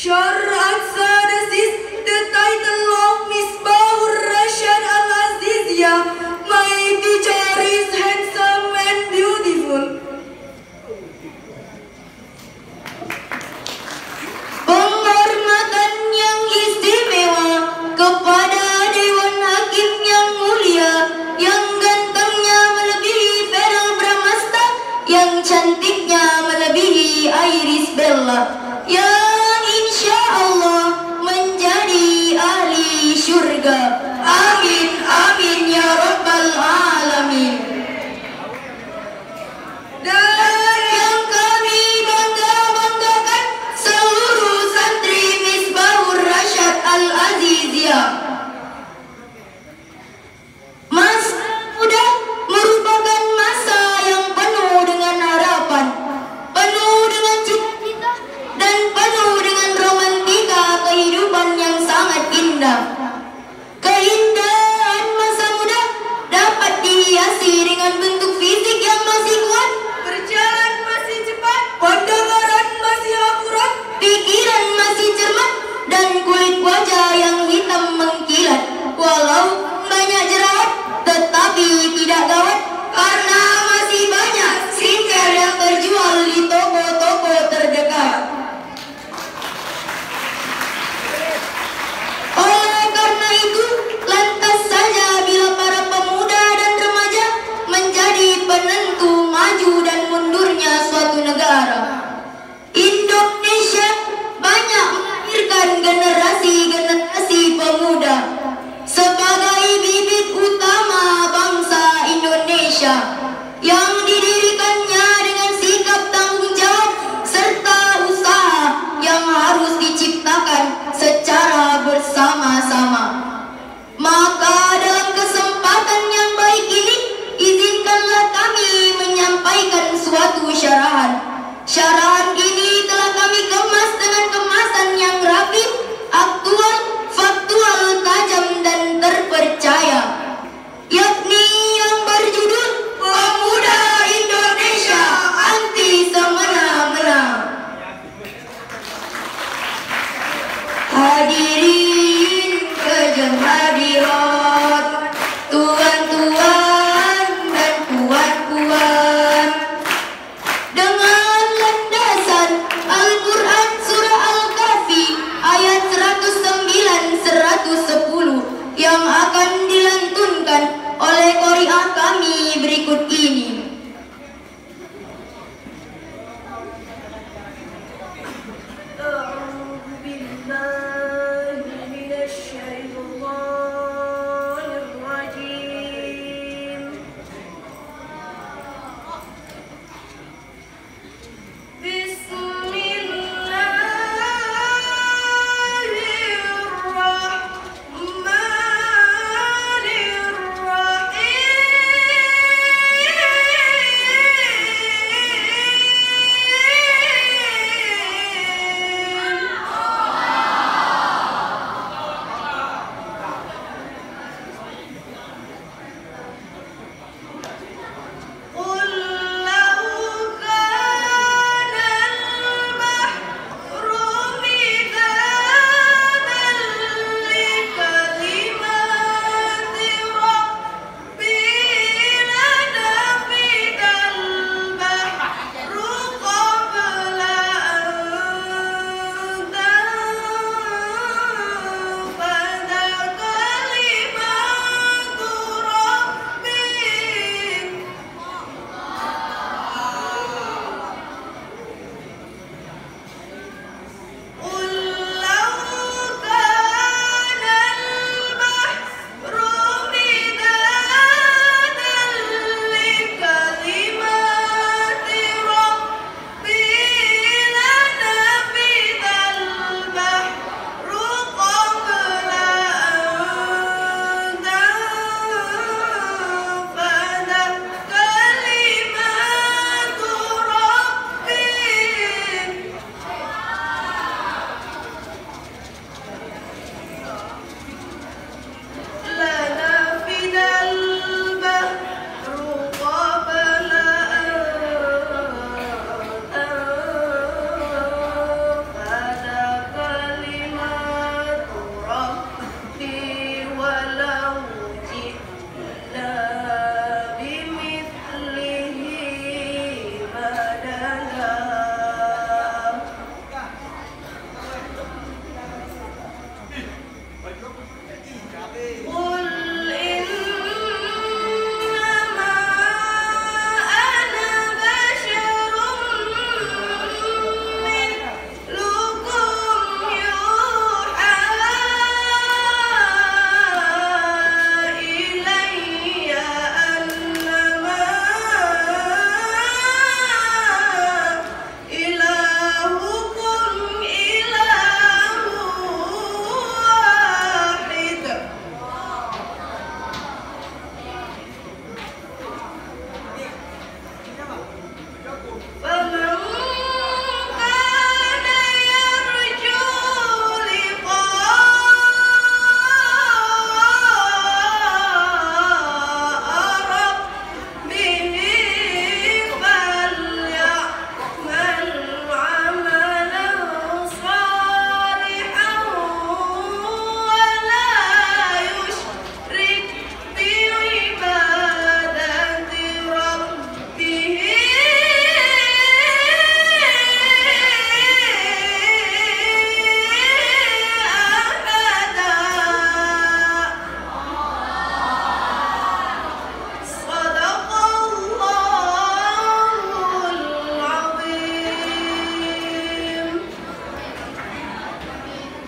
Syar'at Sadasis, the title of Misbahur Rashad Al-Aziziyah. My teacher is handsome and beautiful. Penghormatan yang istimewa kepada Dewan Hakim yang mulia, yang gantengnya melebihi Feral Bramasta, yang cantiknya melebihi Iris Bella, yang insya Allah menjadi ahli syurga. Amin, amin ya rabbal alamin. Dan yang kami banggakan seluruh santri Misbahur Rashad Al-Aziziyah. Masa muda merupakan masa yang penuh dengan harapan, penuh dengan cita-cita, dan penuh dengan romantika kehidupan yang sangat indah. Keindahan masa muda dapat dihiasi dengan bentuk fisik yang masih kuat, berjalan masih cepat, pendengaran masih akurat, pikiran masih cermat, dan kulit wajah yang hitam mengkilat. Walau banyak jerawat, tetapi tidak gawat, karena masih banyak skincare yang terjual di toko-toko terdekat. Oleh karena itu, lantas saja bila para pemuda dan remaja menjadi penentu maju dan mundurnya suatu negara, Indonesia banyak melahirkan generasi-generasi pemuda sebagai bibit utama bangsa Indonesia, yang didirikannya dengan sikap tanggung jawab serta usaha yang harus diciptakan secara bersama-sama. Maka dalam kesempatan yang baik ini, izinkanlah kami menyampaikan suatu syarahan. Syarahan ini telah kami kemas dengan kemasan yang rapi, aktual, faktual, tajam, dan terpercaya, yakni yang berjudul Pemuda Indonesia Anti Semena-mena. Hadirin kejam hadirat, tuan-tuan dan puan-puan, dengan landasan Al-Quran Surah Al-Kahfi ayat 109-110 yang akan dilantunkan oleh qari'ah kami berikut ini. A'udzu billahi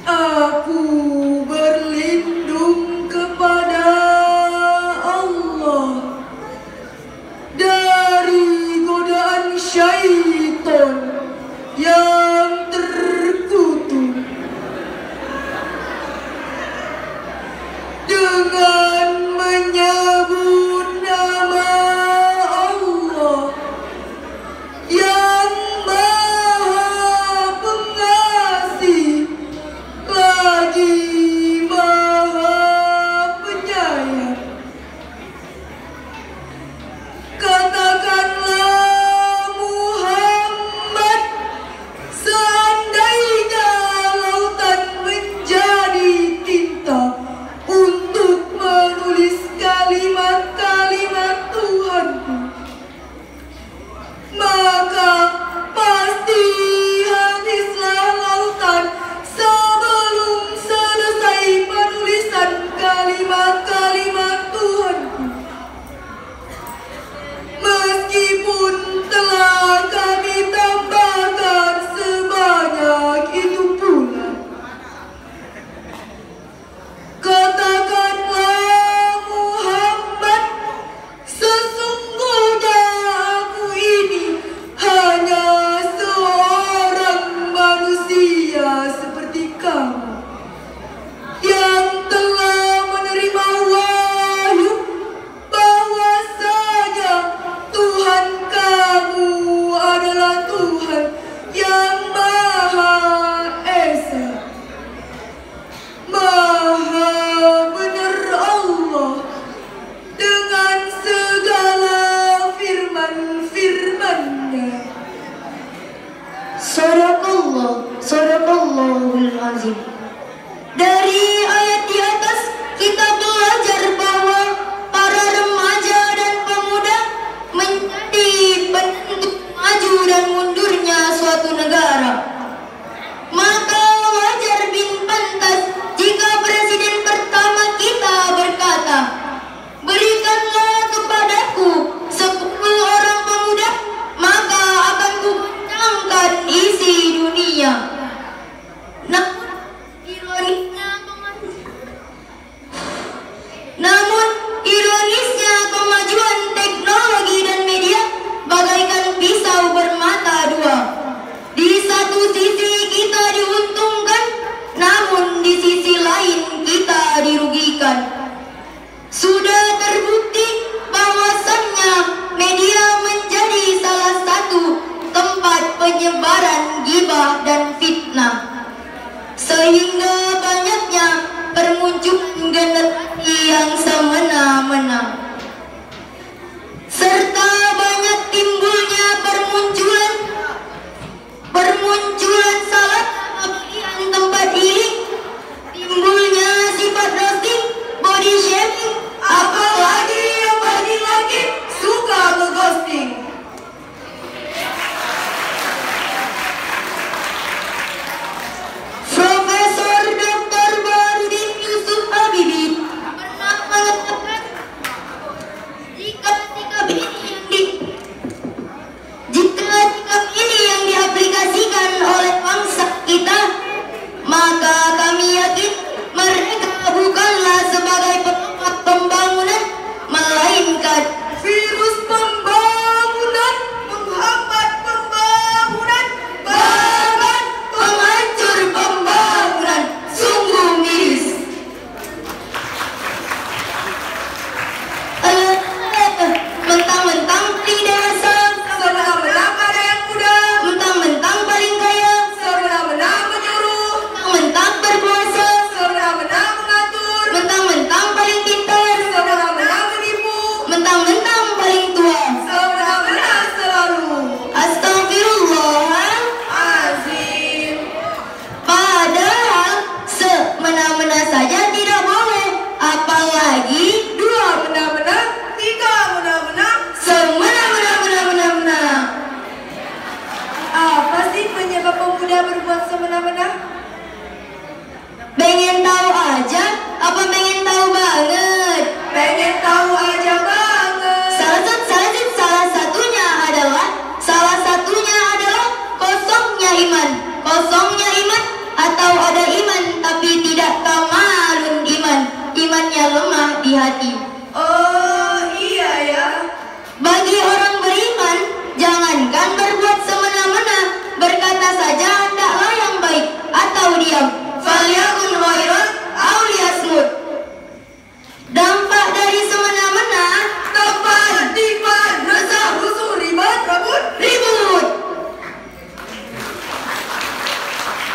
Aku berlindung kepada Allah dari godaan syaitan yang terkutuk dengan menyebut nama Allah yang Maha Pengasih lagi Maha Penyayang. Katakanlah Muhammad, seandainya lautan menjadi tinta untuk menulis kalimat-kalimat Tuhanku, maka pasti habislah lautan sebelum selesai penulisan kalimat-kalimat Tuhanku. Meskipun telah kami tambahkan sebanyak itu pula, katakanlah Muhammad, sesungguhnya aku ini hanya seorang manusia seperti kamu yang telah menerima wahyu bahwasanya Tuhan kamu adalah Tuhan yang Maha Esa, Maha benar Allah dengan segala firman-firman-Nya. Sadaqallahul azim. Dari ayat di atas kita belajar bahwa para remaja dan pemuda menjadi penentu maju dan mundurnya suatu negara. Maka wajar bin pantas jika presiden pertama kita berkata, berikanlah kepadaku 10 orang pemuda, maka akan kukencangkan isi dunia. Namun ironisnya kemajuan teknologi dan media bagaikan pisau bermata dua. Di satu sisi kita diuntungkan, namun di sisi lain kita dirugikan. Sudah terbukti bahwasannya media menjadi salah satu tempat penyebaran ghibah dan fitnah, sehingga banyaknya permunculan generasi yang semena-mena, serta banyak timbulnya permunculan salah bagian tempat ini, timbulnya sifat roasting, body shaming, apalagi yang lagi suka ngeghosting. Profesor Dr. Barudin Yusuf Habibie pernah mengatakan, jika sikap ini yang diaplikasikan oleh bangsa kita, maka kami yakin mereka bukanlah sebagai penopang pembangunan, melainkan virus pembangunan, menghambat pembangunan, bahkan penghancur pembangunan. Sungguh miris. Mentang-mentang paling dewasa, sebenarnya ada yang muda. Mentang-mentang paling kaya, sebenarnya menyuruh. Mentang-mentang berkuasa, sebenarnya mengatur. Mentang-mentang paling pintar, sebenarnya menipu. Mentang-mentang paling tua, sebenarnya selalu astagfirullahalazim. Padahal semena-mena saja tidak boleh, apalagi 2 mena-mena, 3 mena-mena, semena-mena. Apa sih penyebab pemuda berbuat semena-mena? Pengen tahu aja, apa pengen tahu banget? Pengen tahu aja banget. Salah satunya adalah kosongnya iman. Kosongnya iman atau ada iman atau diam. Falyakun khairan aw liyasmut. Dampak dari semena-mena tempat dipan resah rusuh ribut ribut.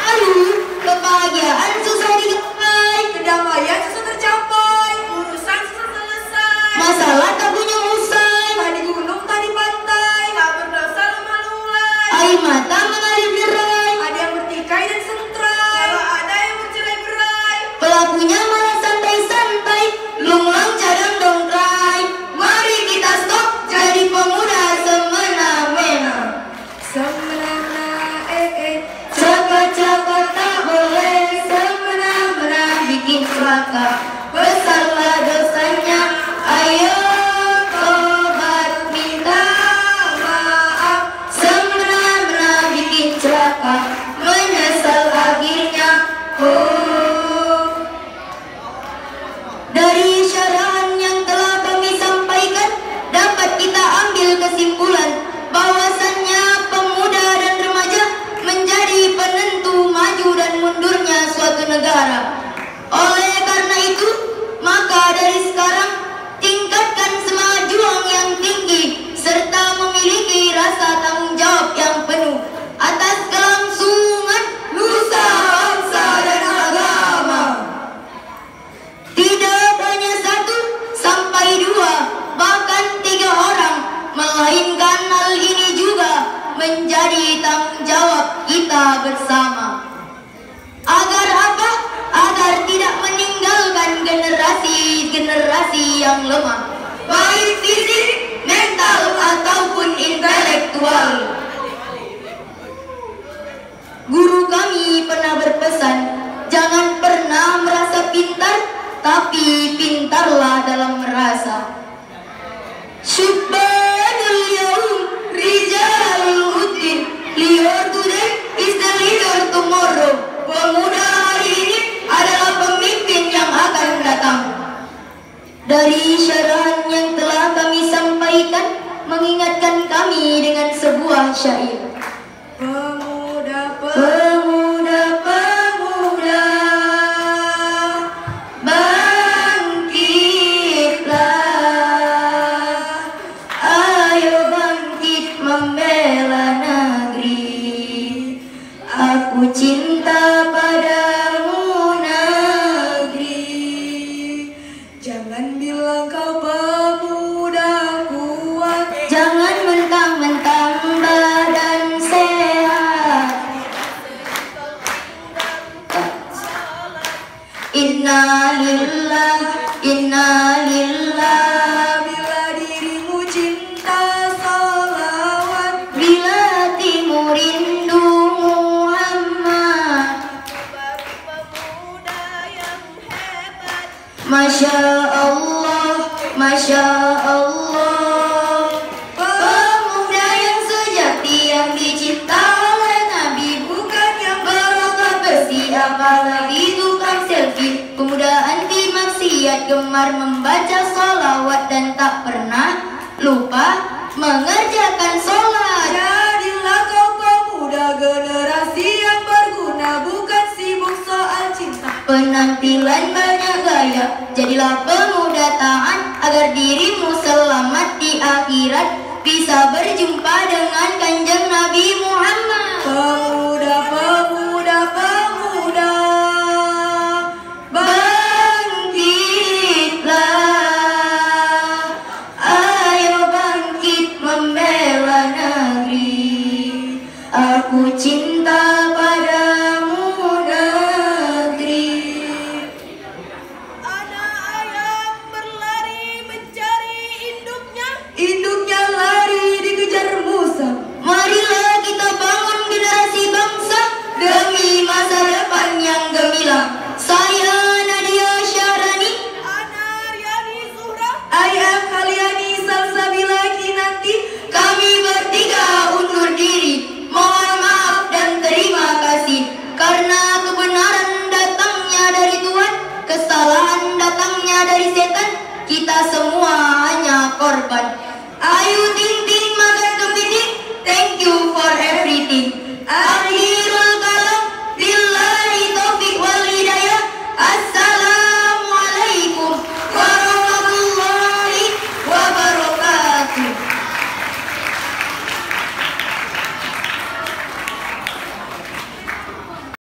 Lalu kebahagiaan susah digapai, kedamaian susah tercapai, urusan susah selesai, masalah tak kunjung usai, tak di gunung tak di pantai, tak berdosa lemah lulai, air mata mengalir derai, ada yang bertikai dan sentrai, kalau ada yang bercerai berai, pelakunya malah santai-santai, lunglong cadang dongkrai. Mari kita stop jadi pemuda semena-mena. Semena-mena cakap-cakap tak boleh, semena-mena bikin celaka, besarlah dosanya. Ayo tobat minta maaf, semena-mena bikin celaka, menyesal akhirnya. Dari syarahan yang telah kami sampaikan dapat kita ambil kesimpulan bahwasannya pemuda dan remaja menjadi penentu maju dan mundurnya suatu negara. Oleh karena itu, maka dari sekarang tingkatkan semangat juang yang tinggi serta memiliki rasa tanggung jawab yang penuh atas kelangsungan nusa, bangsa dan agama. Tidak hanya satu sampai dua, bahkan 3 orang, melainkan hal ini juga menjadi tanggung jawab kita bersama. Agar apa? Agar tidak meninggalkan generasi-generasi yang lemah, baik fisik, mental, ataupun intelektual. Guru kami pernah berpesan, jangan pernah merasa pintar, tapi pintarlah dalam merasa. Subhanal yaum rijalul uddin, leader today is the leader tomorrow. Pemuda hari ini adalah pemimpin yang akan datang. Dari syarahan yang telah kami sampaikan mengingatkan kami dengan sebuah syair. Pemuda, pemuda, pemuda, bangkitlah, ayo bangkit membela negeri. Aku cinta padamu negeri. Jangan bilang kau pemuda kuat, jangan mentang-mentang badan sehat. Innalillah, innalillah. Bila dirimu cinta salawat, bila hatimu rindu Muhammad, pemuda yang hebat. Masya Allah, Masya Allah. Pemuda yang sejati yang dicipta oleh Nabi, bukan yang berotot besi apalagi tukang selfie. Pemuda anti maksiat, gemar membaca sholawat dan tak pernah lupa mengerjakan sholat. Jadilah kau pemuda generasi yang berguna, bukan sibuk soal cinta, penampilan banyak gaya. Jadilah pemuda taat agar dirimu selamat di akhirat, bisa berjumpa dengan kanjeng Nabi Muhammad. Pemuda, pemuda, pemuda, bangkitlah, ayo bangkit membela negeri. Aku cinta padamu negeri. Anak ayam berlari mencari induknya, induknya lari dikejar Musa. Marilah kita bangun generasi bangsa demi masa depan yang gemilang. Saya Nadia Syahrani, Ana Aryani Zuhra, ayah Khaliani Salsabila Kinanti. Kami bertiga undur diri. Mohon maaf dan terima kasih, karena kebenaran datangnya dari Tuhan, kesalahan datangnya dari setan. Kita semua hanya korban.